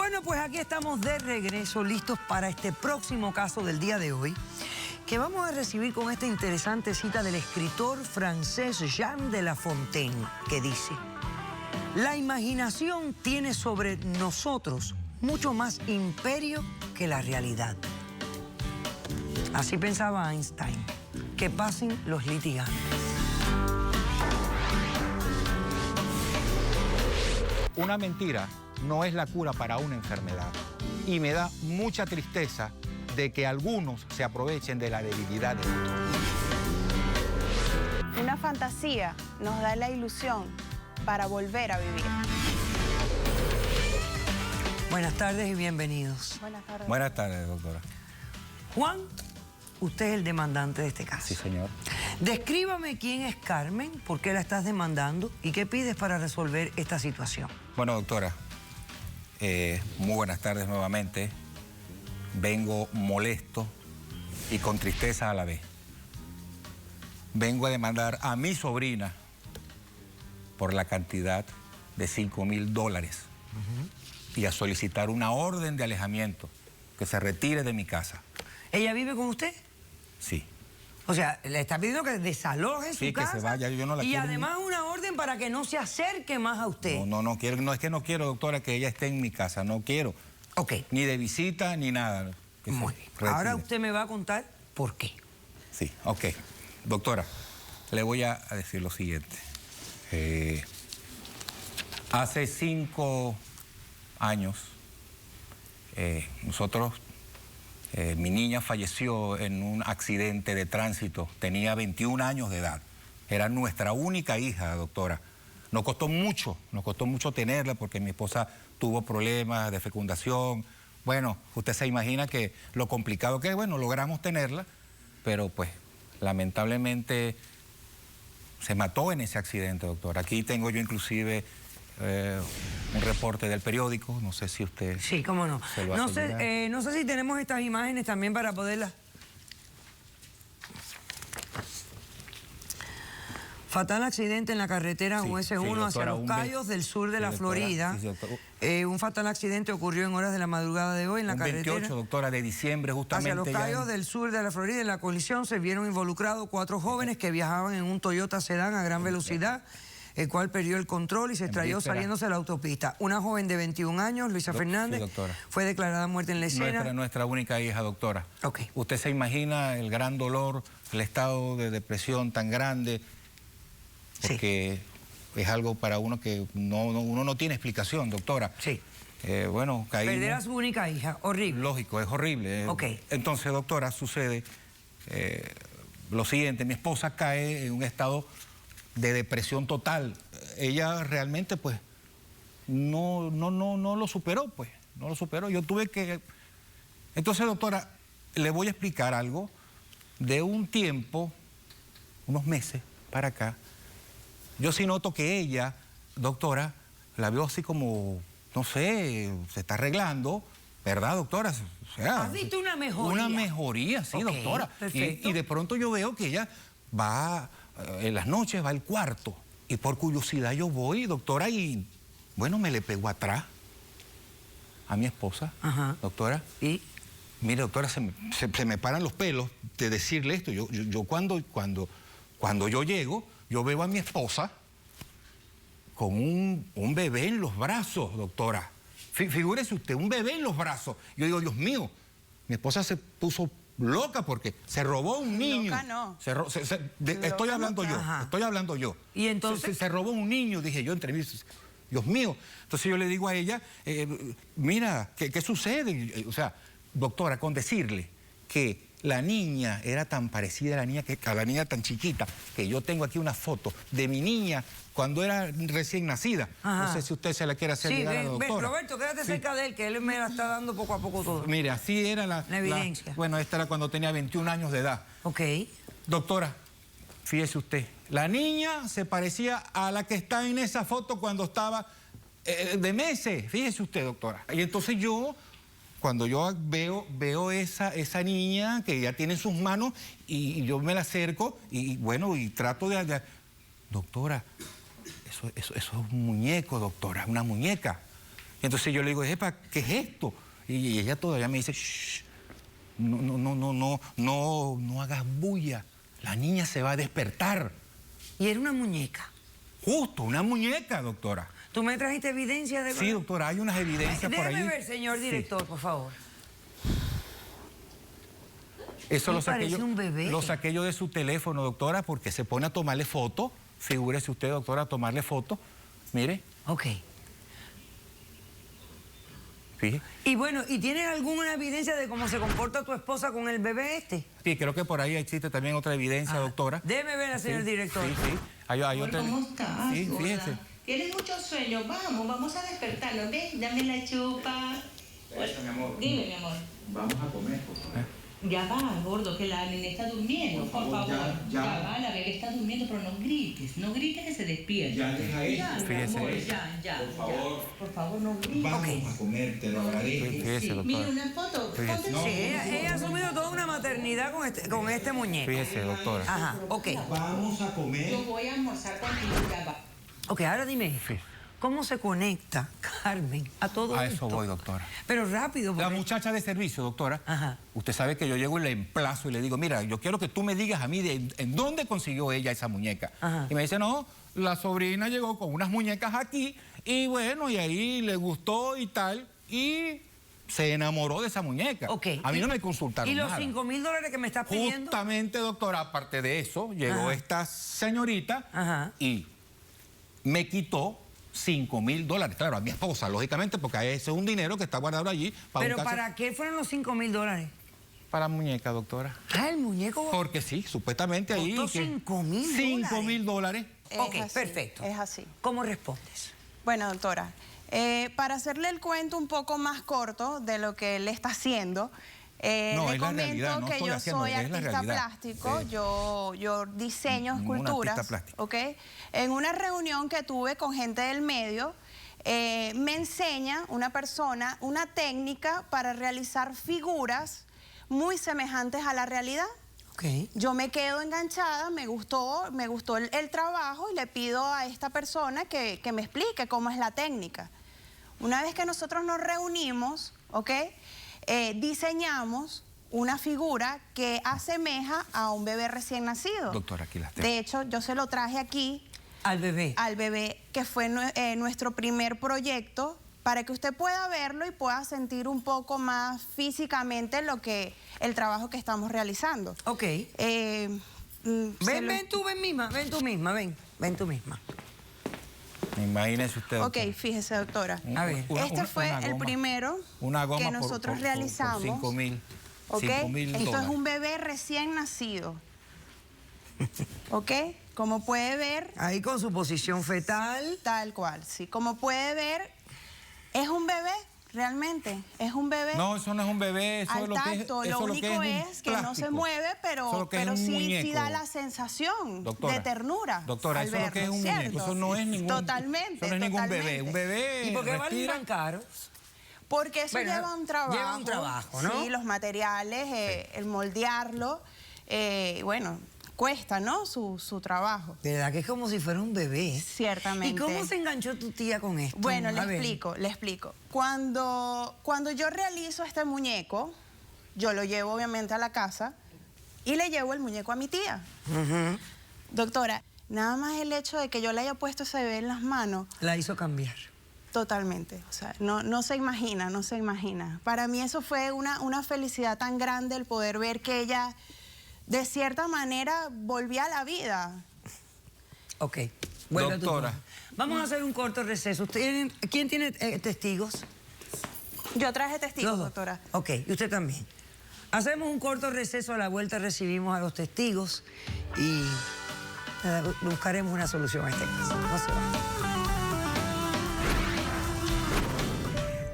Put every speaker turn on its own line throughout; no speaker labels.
Bueno, pues aquí estamos de regreso, listos para este próximo caso del día de hoy, que vamos a recibir con esta interesante cita del escritor francés Jean de La Fontaine, que dice: la imaginación tiene sobre nosotros mucho más imperio que la realidad. Así pensaba Einstein. Que pasen los litigantes.
Una mentira no es la cura para una enfermedad. Y me da mucha tristeza de que algunos se aprovechen de la debilidad de otros.
Una fantasía nos da la ilusión para volver a vivir.
Buenas tardes y bienvenidos.
Buenas tardes.
Buenas tardes, doctora.
Juan, usted es el demandante de este caso.
Sí, señor.
Descríbame quién es Carmen, por qué la estás demandando y qué pides para resolver esta situación.
Bueno, doctora, muy buenas tardes nuevamente. Vengo molesto y con tristeza a la vez. Vengo a demandar a mi sobrina por la cantidad de $5,000 y a solicitar una orden de alejamiento, que se retire de mi casa.
¿Ella vive con usted?
Sí.
O sea, le está pidiendo que desaloje su casa.
Sí, que se vaya, yo no la
y
quiero
además una orden para que no se acerque más a usted.
No quiero, no es que no quiero, doctora, que ella esté en mi casa, no quiero.
Ok.
Ni de visita, ni nada.
Muy bien. Ahora usted me va a contar por qué.
Sí, ok. Doctora, le voy a decir lo siguiente. Hace 5 años, mi niña falleció en un accidente de tránsito. Tenía 21 años de edad. Era nuestra única hija, doctora. Nos costó mucho tenerla porque mi esposa tuvo problemas de fecundación. Bueno, usted se imagina que lo complicado que es. Bueno, logramos tenerla, pero pues lamentablemente se mató en ese accidente, doctora. Aquí tengo yo inclusive un reporte del periódico, no sé si usted...
Sí, cómo no. No sé si tenemos estas imágenes también para poderlas... Fatal accidente en la carretera US1 hacia Los Cayos del sur de la Florida. Un fatal accidente ocurrió en horas de la madrugada de hoy en la carretera.
28, doctora, de diciembre, justamente.
Hacia Los Cayos del sur de la Florida. En la colisión se vieron involucrados 4 jóvenes que viajaban en un Toyota Sedán a gran velocidad, el cual perdió el control y se estrelló saliéndose de la autopista. Una joven de 21 años, Luisa Fernández, fue declarada muerta en la escena.
Nuestra única hija, doctora.
Okay.
Usted se imagina el gran dolor, el estado de depresión tan grande, porque es algo para uno que uno no tiene explicación, doctora.
Sí.
Bueno, caímos.
Perder a su única hija, horrible.
Lógico, es horrible.
Ok.
Entonces, doctora, sucede lo siguiente: mi esposa cae en un estado de depresión total. Ella realmente, pues, no lo superó, pues. No lo superó. Yo tuve que... Entonces, doctora, le voy a explicar algo. De un tiempo, unos meses para acá, yo sí noto que ella, doctora, la veo así como, no sé, se está arreglando, ¿verdad, doctora? O sea,
¿has visto una mejoría? Una
mejoría, sí, doctora. Y de pronto yo veo que ella va, en las noches va al cuarto. Y por curiosidad yo voy, doctora, y bueno, me le pego atrás a mi esposa, doctora.
¿Y?
Mire, doctora, se me paran los pelos de decirle esto. Yo cuando yo llego, yo veo a mi esposa con un bebé en los brazos, doctora. Figúrese usted, un bebé en los brazos. Yo digo, Dios mío, mi esposa se puso loca porque se robó un niño.
Loca no.
Estoy hablando yo.
¿Y entonces?
Se robó un niño, dije yo entre mí. Dios mío. Entonces yo le digo a ella, mira, ¿qué sucede? O sea, doctora, con decirle que la niña era tan parecida a la niña tan chiquita, que yo tengo aquí una foto de mi niña cuando era recién nacida. No sé si usted se la quiere hacer llegar a la doctora.
Roberto, quédate cerca de él, que él me la está dando poco a poco todo.
Mire, así era la
evidencia.
Bueno, esta era cuando tenía 21 años de edad.
Ok.
Doctora, fíjese usted, la niña se parecía a la que está en esa foto cuando estaba de meses. Fíjese usted, doctora. Y entonces cuando yo veo esa niña que ya tiene en sus manos y yo me la acerco y bueno, y trato de... Doctora, eso es un muñeco, doctora, una muñeca. Entonces yo le digo, epa, ¿qué es esto? Y ella todavía me dice, shh, no hagas bulla. La niña se va a despertar.
Y era una muñeca.
Justo, una muñeca, doctora.
¿Tú me trajiste evidencia de...?
Sí, doctora, hay unas evidencias por ahí.
Déjeme ver, señor director, por favor.
Eso
Me
lo saqué
parece
yo,
un bebé.
lo saqué yo de su teléfono, doctora, porque se pone a tomarle foto. Figúrese usted, doctora, a tomarle foto. Mire,
Ok.
fíjese.
Y bueno, ¿y tienes alguna evidencia de cómo se comporta tu esposa con el bebé este?
Sí, creo que por ahí existe también otra evidencia, doctora.
Déjeme ver, señor
Sí,
director.
Sí, sí. Hay otra.
¿Cómo estás,
Sí,
gorda?
fíjese.
Tienes mucho sueño. Vamos a despertarlo. Ven, dame la chupa.
Mi amor.
Dime, mi amor.
Vamos a comer, por favor.
Ya va, gordo, que la nena está durmiendo. Por favor.
ya.
Va, la bebé está durmiendo, pero no grites. No grites que se despierte.
Ya deja eso.
Ya, mi
Fíjese.
amor, ya.
Por favor.
Por favor, no grites.
Vamos a comer, te lo agradezco. Fíjese,
Sí,
doctora.
mira una foto.
Fíjese.
Ponte
No.
Sí, ella ha asumido toda una maternidad con este muñeco.
Fíjese, doctora.
Ajá, ok.
Vamos a comer.
Yo voy a almorzar contigo, ya va.
Ok, ahora dime,
Sí.
¿cómo se conecta Carmen a todo
A
esto?
eso voy, doctora.
Pero rápido,
La
porque...
muchacha de servicio, doctora,
Ajá.
usted sabe que yo llego y le emplazo y le digo, mira, yo quiero que tú me digas a mí en dónde consiguió ella esa muñeca.
Ajá.
Y me dice, no, la sobrina llegó con unas muñecas aquí y bueno, y ahí le gustó y tal, y se enamoró de esa muñeca.
Ok.
A mí no me consultaron
¿Y los
nada.
$5,000 que me estás pidiendo?
Justamente, doctora, aparte de eso, llegó
Ajá.
esta señorita
Ajá.
y me quitó $5,000. Claro, a mi esposa, lógicamente, porque ese es un dinero que está guardado allí para
¿Pero
un caso-
para qué fueron los $5,000?
para muñeca, doctora.
Ah, el muñeco...
Porque sí, supuestamente ahí...
Costó
que-
$5,000.
$5,000.
Ok,
Es así,
perfecto.
Es así.
¿Cómo respondes?
Bueno, doctora, para hacerle el cuento un poco más corto de lo que él está haciendo,
No,
le
es la
comento
realidad, no
que
estoy
yo
haciendo,
soy
es la
artista
realidad.
plástico,
Sí.
yo diseño
Un
esculturas,
artista plástico.
¿ok? En una reunión que tuve con gente del medio, me enseña una persona una técnica para realizar figuras muy semejantes a la realidad.
Ok.
Yo me quedo enganchada, me gustó el trabajo y le pido a esta persona que me explique cómo es la técnica. Una vez que nosotros nos reunimos, ¿ok? Diseñamos una figura que asemeja a un bebé recién nacido.
Doctora, aquí las tengo.
De hecho, yo se lo traje aquí
Al bebé.
al bebé, que fue nuestro primer proyecto, para que usted pueda verlo y pueda sentir un poco más físicamente el trabajo que estamos realizando.
Ok.
Se
Ven,
lo-
ven tú misma, ven tú misma.
Imagínese usted,
Ok,
doctora.
fíjese, doctora.
A ver.
Este fue
una
el
goma.
primero
Una goma
que
por-
nosotros
por
realizamos.
5,000.
¿Ok?
$5,000.
Esto es un bebé recién nacido. ¿Ok? Como puede ver,
Ahí con su posición fetal.
tal cual, sí. Como puede ver, es un bebé, realmente. Es un bebé.
No, eso no es un bebé, eso
Al
es lo que es.
tacto,
eso
lo
es
único
un
es que no se
plástico.
mueve,
Eso es lo
pero
que es un
sí
muñeco.
da la sensación
Doctora,
de ternura.
Doctora,
al
eso es lo que es
verlo,
un
¿cierto?
muñeco, eso no es ningún...
Totalmente,
Eso no es ningún bebé,
totalmente.
un bebé
¿Y por qué valen
respira.
tan caros?
Porque eso
Bueno,
lleva un trabajo.
lleva un trabajo, ¿no?
Sí, los materiales, el moldearlo, bueno, cuesta, ¿no? Su trabajo.
De verdad que es como si fuera un bebé.
Ciertamente.
¿Y cómo se enganchó tu tía con esto?
Bueno, le
A ver.
explico. Cuando yo realizo este muñeco, yo lo llevo obviamente a la casa y le llevo el muñeco a mi tía.
Ujú.
Doctora, nada más el hecho de que yo le haya puesto ese bebé en las manos,
La hizo cambiar.
totalmente. O sea, no se imagina, no se imagina. Para mí eso fue una felicidad tan grande el poder ver que ella, de cierta manera, volvía a la vida.
Ok. Vuelve a tu
Doctora.
turno. Vamos a hacer un corto receso. ¿Quién tiene testigos?
Yo traje testigos,
Los dos.
doctora.
Ok, y usted también. Hacemos un corto receso, a la vuelta recibimos a los testigos y buscaremos una solución a este caso. No se vayan.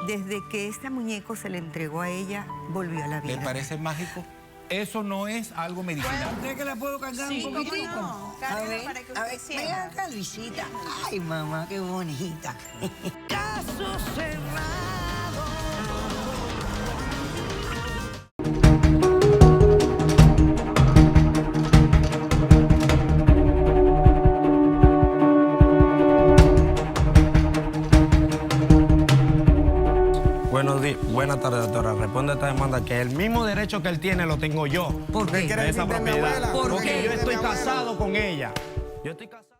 Desde que este muñeco se le entregó a ella, volvió a la
¿Le
vida.
parece mágico? Eso no es algo medicinal.
¿Cree que la puedo cargar
Sí,
un
cómo
poquitico?
no. Cárguela para que usted sienta.
Venga acá, Luisita. Ay, mamá, qué bonita. Caso cerrado.
Buenas tardes, doctora. Responde a esta demanda que el mismo derecho que él tiene lo tengo yo.
¿Por qué?
De esa propiedad.
¿Por
Porque
qué?
yo estoy casado con ella. Yo estoy casado.